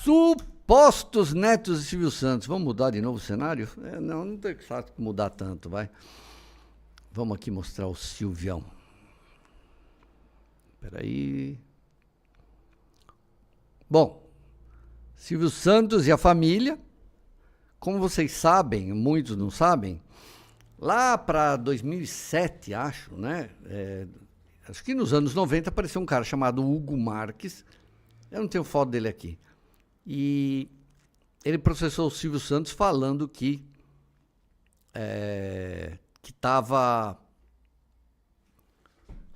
Supostos netos de Silvio Santos. Vamos mudar de novo o cenário? Não tem que mudar tanto, vai. Vamos aqui mostrar o Silvião. Espera aí. Bom, Silvio Santos e a família, como vocês sabem, muitos não sabem, lá para 2007, acho, né? Acho que nos anos 90 apareceu um cara chamado Hugo Marques. Eu não tenho foto dele aqui. E ele processou o Silvio Santos falando que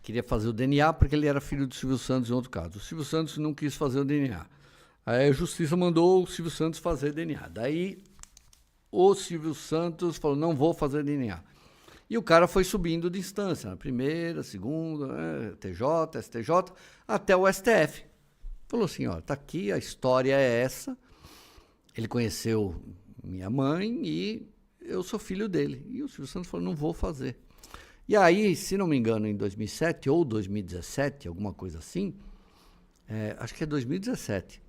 queria fazer o DNA porque ele era filho do Silvio Santos em outro caso. O Silvio Santos não quis fazer o DNA. Aí a justiça mandou o Silvio Santos fazer DNA. Daí o Silvio Santos falou, não vou fazer DNA. E o cara foi subindo de instância, na primeira, segunda, TJ, STJ, até o STF. Falou assim, ó, tá aqui, a história é essa. Ele conheceu minha mãe e eu sou filho dele. E o Silvio Santos falou, não vou fazer. E aí, se não me engano, em 2007 ou 2017, alguma coisa assim, acho que é 2017,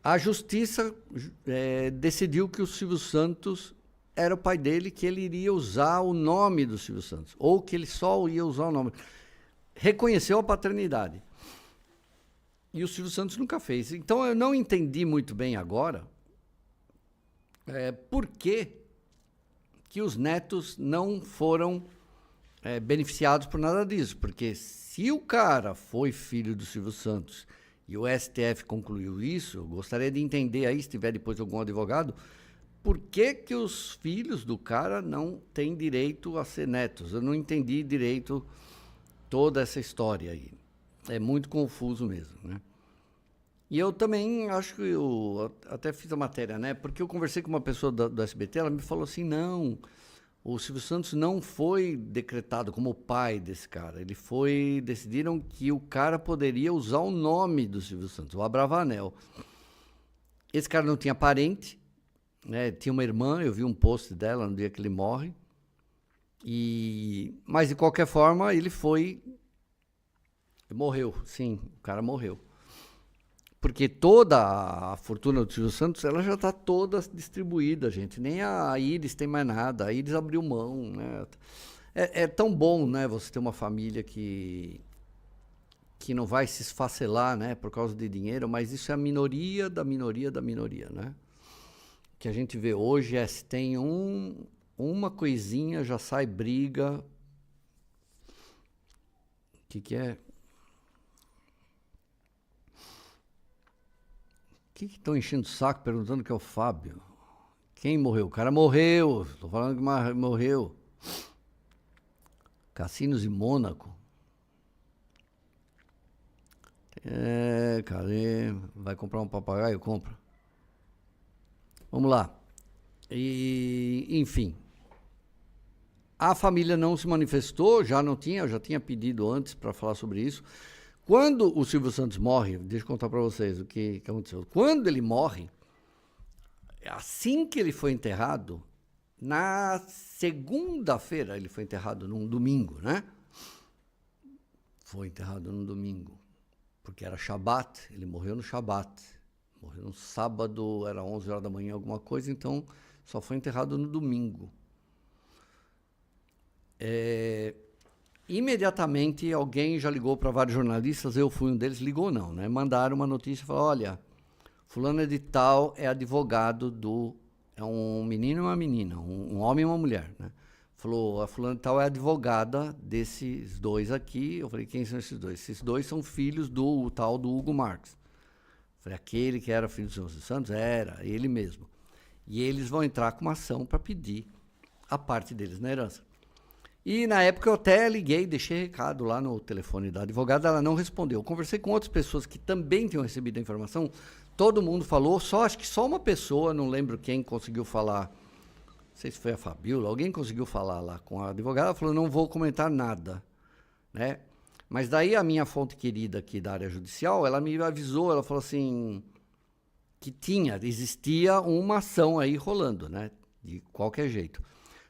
a justiça decidiu que o Silvio Santos era o pai dele, que ele iria usar o nome do Silvio Santos, ou que ele só ia usar o nome. Reconheceu a paternidade. E o Silvio Santos nunca fez. Então, eu não entendi muito bem agora por que os netos não foram beneficiados por nada disso. Porque se o cara foi filho do Silvio Santos e o STF concluiu isso, eu gostaria de entender aí, se tiver depois algum advogado, por que os filhos do cara não têm direito a ser netos? Eu não entendi direito toda essa história aí. É muito confuso mesmo, né? E eu também acho que eu até fiz a matéria, né? Porque eu conversei com uma pessoa do SBT, ela me falou assim, não, o Silvio Santos não foi decretado como o pai desse cara. Decidiram que o cara poderia usar o nome do Silvio Santos, o Abravanel. Esse cara não tinha parente, né? Tinha uma irmã, eu vi um post dela no dia que ele morre. Mas, de qualquer forma, ele morreu, sim, o cara morreu. Porque toda a fortuna do Silvio Santos, ela já está toda distribuída, gente. Nem a Iris tem mais nada. A Iris abriu mão, né? É tão bom, né, você ter uma família que não vai se esfacelar, né, por causa de dinheiro, mas isso é a minoria da minoria da minoria, né? Que a gente vê hoje se tem uma coisinha, já sai briga. O que é? O que estão enchendo o saco perguntando que é o Fábio? Quem morreu? O cara morreu. Estou falando que morreu. Cassinos e Mônaco. Cadê? Vai comprar um papagaio? Compra. Vamos lá. Enfim. A família não se manifestou, já tinha pedido antes para falar sobre isso. Quando o Silvio Santos morre, deixa eu contar para vocês o que aconteceu. Quando ele morre, assim que ele foi enterrado, na segunda-feira, ele foi enterrado num domingo, né? Foi enterrado num domingo, porque era Shabat, ele morreu no Shabat. Morreu no sábado, era 11 horas da manhã, alguma coisa, então só foi enterrado no domingo. Imediatamente alguém já ligou para vários jornalistas, eu fui um deles, ligou não, né? Mandaram uma notícia e falaram, olha, fulano de tal é advogado é um menino e uma menina, um homem e uma mulher, né? Falou, a fulano de tal é advogada desses dois aqui. Eu falei, quem são esses dois? Esses dois são filhos do tal do Hugo Marques. Falei, aquele que era filho do Silvio Santos? Era, ele mesmo. E eles vão entrar com uma ação para pedir a parte deles na herança. E na época eu até liguei, deixei recado lá no telefone da advogada, ela não respondeu. Eu conversei com outras pessoas que também tinham recebido a informação, todo mundo falou, acho que só uma pessoa, não lembro quem conseguiu falar, não sei se foi a Fabiola, alguém conseguiu falar lá com a advogada, ela falou, não vou comentar nada, né? Mas daí a minha fonte querida aqui da área judicial, ela me avisou, ela falou assim, que existia uma ação aí rolando, né? De qualquer jeito.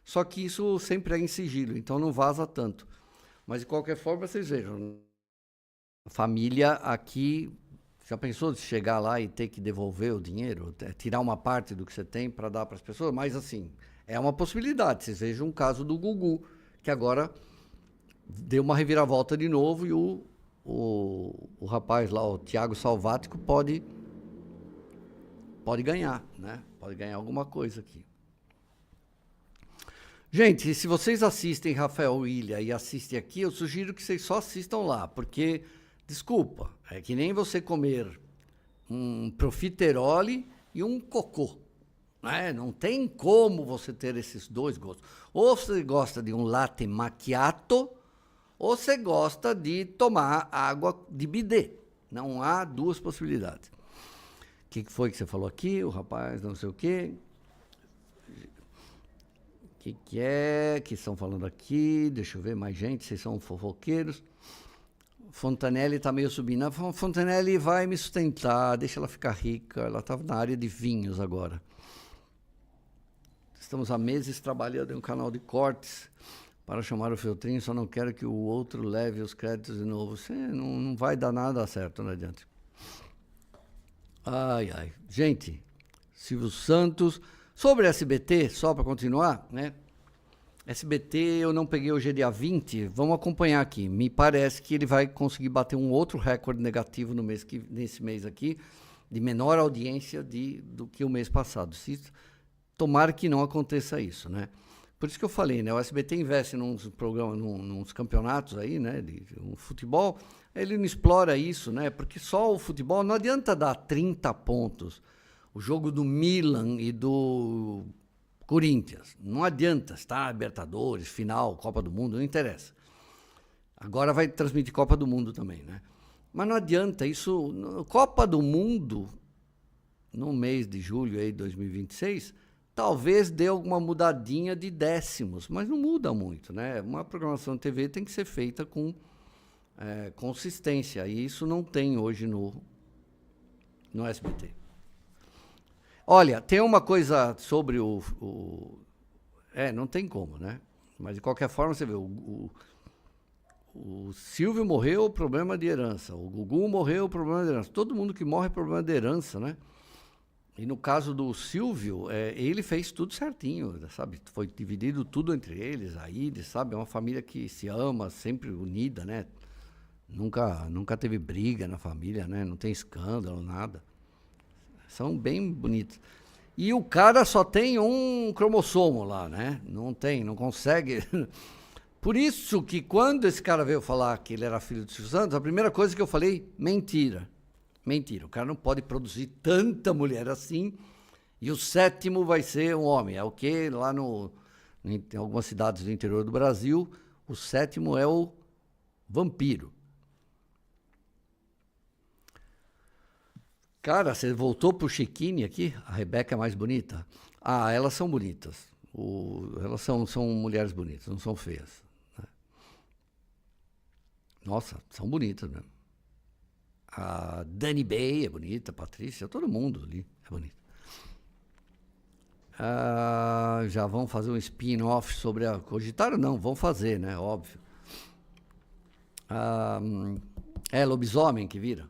Só que isso sempre é em sigilo, então não vaza tanto. Mas, de qualquer forma, vocês vejam, a família aqui Já pensou de chegar lá e ter que devolver o dinheiro? Tirar uma parte do que você tem para dar para as pessoas? Mas, assim, é uma possibilidade. Vocês vejam um caso do Gugu, que agora deu uma reviravolta de novo e o rapaz lá, o Thiago Salvático, pode ganhar, né? Pode ganhar alguma coisa aqui. Gente, se vocês assistem Rafael Ilha e assistem aqui, eu sugiro que vocês só assistam lá, porque, desculpa, é que nem você comer um profiterole e um cocô, né? Não tem como você ter esses dois gostos. Ou você gosta de um latte macchiato, ou você gosta de tomar água de bidê. Não há duas possibilidades. O que foi que você falou aqui? O rapaz não sei o quê. O que é que estão falando aqui? Deixa eu ver mais gente, vocês são fofoqueiros. Fontanelli está meio subindo. A Fontanelli vai me sustentar, deixa ela ficar rica. Ela estava na área de vinhos agora. Estamos há meses trabalhando em um canal de cortes para chamar o Feltrinho, só não quero que o outro leve os créditos de novo. Você não vai dar nada certo, não adianta. Ai, ai. Gente, Silvio Santos. Sobre SBT, só para continuar, né? SBT eu não peguei hoje é dia 20, vamos acompanhar aqui. Me parece que ele vai conseguir bater um outro recorde negativo nesse mês aqui, de menor audiência do que o mês passado. Tomara que não aconteça isso, né? Por isso que eu falei, né? O SBT investe nos programas, nos campeonatos aí, né? Um futebol, ele não explora isso, né? Porque só o futebol não adianta dar 30 pontos. O jogo do Milan e do Corinthians. Não adianta, está Libertadores, final, Copa do Mundo, não interessa. Agora vai transmitir Copa do Mundo também, né? Mas não adianta, isso... Copa do Mundo, no mês de julho aí, 2026, talvez dê alguma mudadinha de décimos, mas não muda muito, né? Uma programação de TV tem que ser feita com consistência, e isso não tem hoje no SBT. Olha, tem uma coisa sobre não tem como, né? Mas, de qualquer forma, você vê, o Silvio morreu, problema de herança. O Gugu morreu, problema de herança. Todo mundo que morre é problema de herança, né? E no caso do Silvio, ele fez tudo certinho, sabe? Foi dividido tudo entre eles, aí, sabe? É uma família que se ama, sempre unida, né? Nunca teve briga na família, né? Não tem escândalo, nada. São bem bonitos. E o cara só tem um cromossomo lá, né? Não consegue. Por isso que quando esse cara veio falar que ele era filho do Silvio Santos, a primeira coisa que eu falei, mentira. Mentira, o cara não pode produzir tanta mulher assim, e o 7º vai ser um homem. É o que lá em algumas cidades do interior do Brasil, o 7º é o vampiro. Cara, você voltou pro Chiquini aqui? A Rebeca é mais bonita? Ah, elas são bonitas. Elas são mulheres bonitas, não são feias. Né? Nossa, são bonitas mesmo. A Dani Bay é bonita, a Patrícia, todo mundo ali é bonito. Já vão fazer um spin-off sobre a Cogitaram? Não, vão fazer, né? Óbvio. É lobisomem que vira?